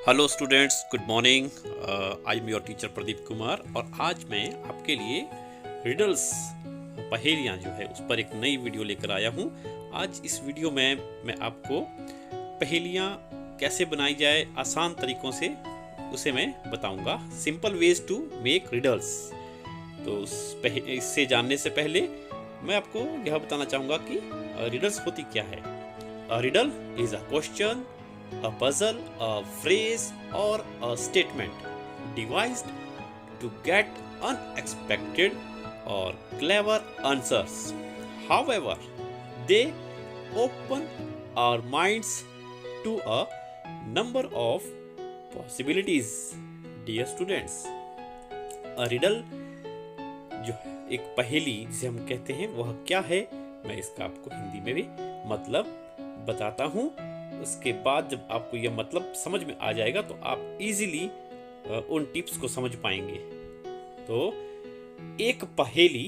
Hello students, good morning. I am your teacher Pradeep Kumar और आज मैं आपके लिए रिडल्स पहेलियाँ जो है उस पर एक नई वीडियो लेकर आया हूँ। आज इस वीडियो में मैं आपको पहेलियाँ कैसे बनाई जाए आसान तरीक़ों से उसे मैं बताऊँगा। Simple ways to make riddles. तो इससे जानने से पहले मैं आपको यह बताना चाहूँगा कि रिडल्स होती क्या है। A riddle is a question, a puzzle, a phrase, or a statement devised to get unexpected or clever answers. However, they open our minds to a number of possibilities. Dear students, a riddle जो एक पहेली जिसे हम कहते हैं वह क्या है, मैं इसका आपको हिंदी में भी मतलब बताता हूँ। उसके बाद जब आपको यह मतलब समझ में आ जाएगा तो आप इजीली उन टिप्स को समझ पाएंगे। तो एक पहेली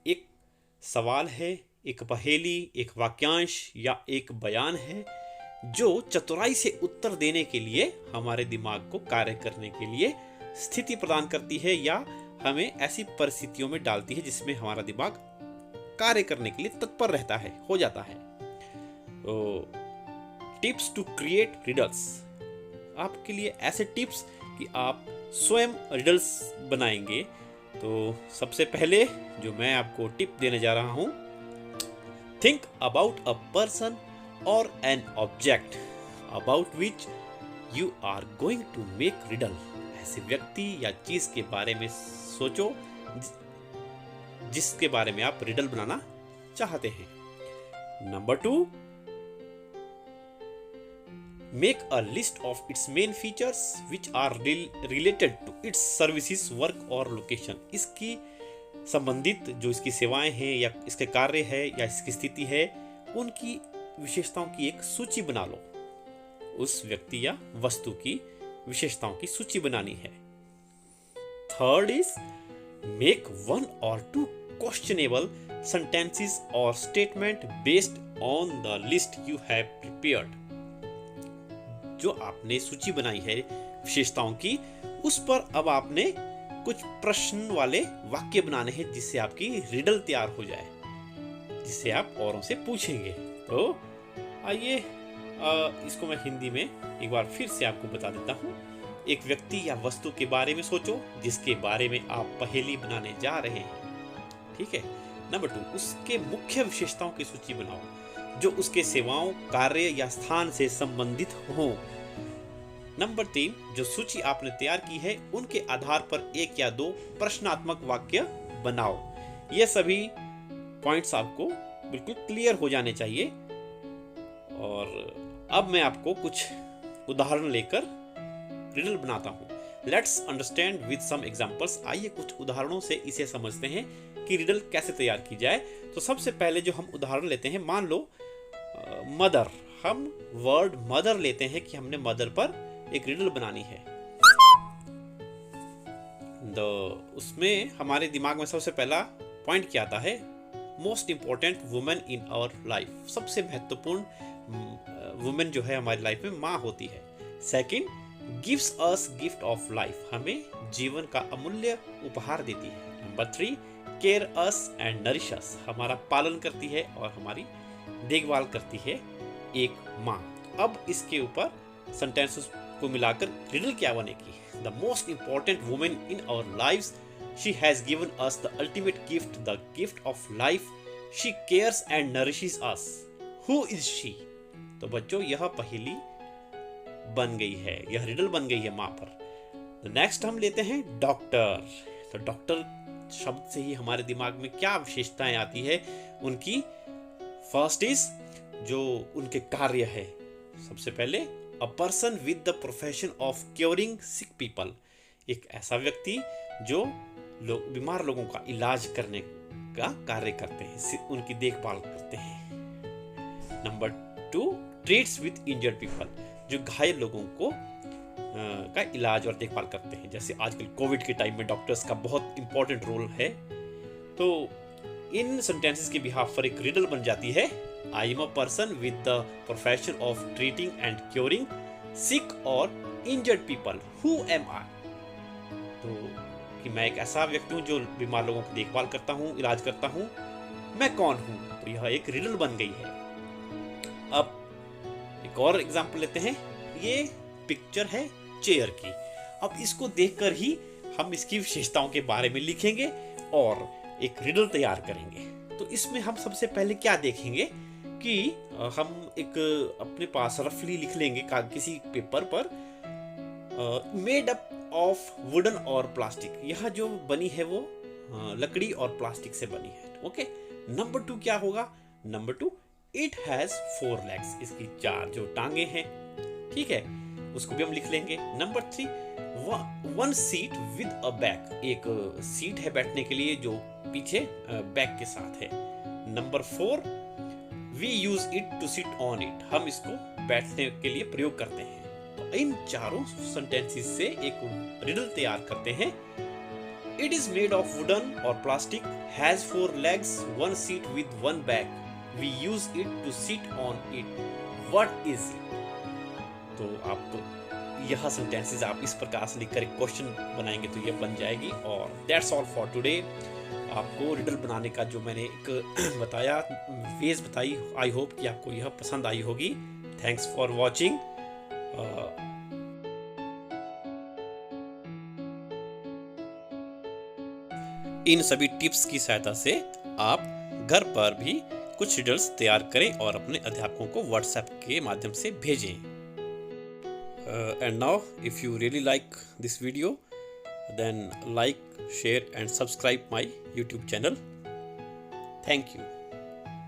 एक सवाल है, एक पहेली एक वाक्यांश या एक बयान है जो चतुराई से उत्तर देने के लिए हमारे दिमाग को कार्य करने के लिए स्थिति प्रदान करती है या हमें ऐसी परिस्थितियों में डालती है जिसमें हमारा दिमाग कार्य करने के लिए तत्पर रहता है, हो जाता है। तो टिप्स टू क्रिएट रिडल्स, आपके लिए ऐसे टिप्स कि आप स्वयं रिडल्स बनाएंगे। तो सबसे पहले जो मैं आपको टिप देने जा रहा हूं, थिंक अबाउट अ पर्सन और an object about which you are going to make riddle. ऐसे व्यक्ति या चीज के बारे में सोचो जिसके बारे में आप रिडल बनाना चाहते हैं। Number 2, make a list of its main features which are related to its services, work और location। इसकी संबंधित जो इसकी सेवाएं हैं या इसके कार्य है या इसकी स्थिति है, उनकी विशेषताओं की एक सूची बना लो। उस व्यक्ति या वस्तु की विशेषताओं की सूची बनानी है। Third is make 1 or 2 questionable sentences or statement based on the list you have prepared। जो आपने सूची बनाई है विशेषताओं की, उस पर अब आपने कुछ प्रश्न वाले वाक्य बनाने हैं जिससे आपकी रिडल तैयार हो जाए, जिससे आप औरों से पूछेंगे। तो आइए इसको मैं हिंदी में एक बार फिर से आपको बता देता हूँ। एक व्यक्ति या वस्तु के बारे में सोचो जिसके बारे में आप पहेली बनाने जा रहे हैं। ठीक है। नंबर 2, उसके मुख्य विशेषताओं की सूची बनाओ जो उसके सेवाओं, कार्य या स्थान से संबंधित हो। नंबर 3, जो सूची आपने तैयार की है उनके आधार पर 1 या 2 प्रश्नात्मक वाक्य बनाओ। ये सभी पॉइंट्स आपको बिल्कुल क्लियर हो जाने चाहिए। और अब मैं आपको कुछ उदाहरण लेकर रिडल बनाता हूँ। Let's understand with some examples. आइए कुछ उदाहरणों से इसे समझते हैं कि रिडल कैसे तैयार की जाए। तो सबसे पहले जो हम उदाहरण लेते हैं, मान लो मदर। हम वर्ड मदर लेते हैं कि हमने मदर पर एक रिडल बनानी है। तो उसमें हमारे दिमाग में सबसे पहला पॉइंट क्या आता है? Most important women in our life. सबसे महत्वपूर्ण वुमेन जो है हमारी लाइफ में माँ होती है। Second, gives us gift of life. हमें जीवन का अमूल्य उपहार देती है। Number 3, care us and nourish us. हमारा पालन करती है और हमारी देखभाल करती है एक माँ। अब इसके ऊपर सेंटेंसेस को मिलाकर रिडल क्या बनेगी? The most important women in our lives, she has given us the ultimate gift, the gift of life, she cares and nourishes us. Who is she? तो बच्चों, यह पहेली बन गई है, यह रिडल बन गई है माँ पर। नेक्स्ट हम लेते हैं डॉक्टर। तो डॉक्टर शब्द से ही हमारे दिमाग में क्या विशेषताएं आती है उनकी? फर्स्ट इज जो उनके कार्य है। सबसे पहले, a person with the profession of curing sick people. एक ऐसा व्यक्ति जो बीमार लोगों का इलाज करने का कार्य करते हैं, उनकी देखभाल करते हैं। Number 2, treats with injured people. जो घायल लोगों को का इलाज और देखभाल करते हैं। जैसे आजकल कोविड के टाइम में डॉक्टर्स का बहुत इंपॉर्टेंट रोल है। तो इन सेंटेंसेस के बिहाफ पर एक रिडल बन जाती है। I am a person with the profession of treating and curing sick or injured people. Who am I? तो कि मैं एक ऐसा व्यक्ति हूँ जो बीमार लोगों की देखभाल करता हूँ, इलाज करता हूँ, मैं कौन हूँ? तो यह एक रिडल बन गई है। अब एक और एग्जांपल लेते हैं। ये पिक्चर है चेयर की। अब इसको देखकर ही हम इसकी विशेषताओं के बारे में लिखेंगे और एक रिडल तैयार करेंगे। तो इसमें हम सबसे पहले क्या देखेंगे कि हम एक अपने पास रफली लिख लेंगे किसी पेपर पर, मेड अप ऑफ वुडन और प्लास्टिक। यह जो बनी है वो लकड़ी और प्लास्टिक से बनी है। ओके। नंबर 2 क्या होगा? Number 2, it has 4 legs। इसकी 4 जो टांगे हैं, ठीक है, उसको भी हम लिख लेंगे। Number 3, 1 seat with a back. एक सीट है बैठने के लिए जो पीछे बैक के साथ है। Number 4, we use it to sit on it. हम इसको बैठने के लिए प्रयोग करते हैं। तो इन चारों सेंटेंसेस से एक रिडल तैयार करते हैं। It is made of wooden और plastic, has 4 legs, 1 seat with 1 back, we use it to sit on it, what is it? तो आप यह सेंटेंसेस आप इस प्रकार से लिखकर एक क्वेश्चन बनाएंगे तो यह बन जाएगी। और दैट्स ऑल फॉर टुडे। आपको रिडल बनाने का जो मैंने एक बताया, वेज बताई, आई होप कि आपको यह पसंद आई होगी। Thanks for watching. इन सभी टिप्स की सहायता से आप घर पर भी कुछ रिडल्स तैयार करें और अपने अध्यापकों को व्हाट्सएप के माध्यम से भेजें। And now, if you really like this video, then like, share and subscribe my YouTube channel. Thank you.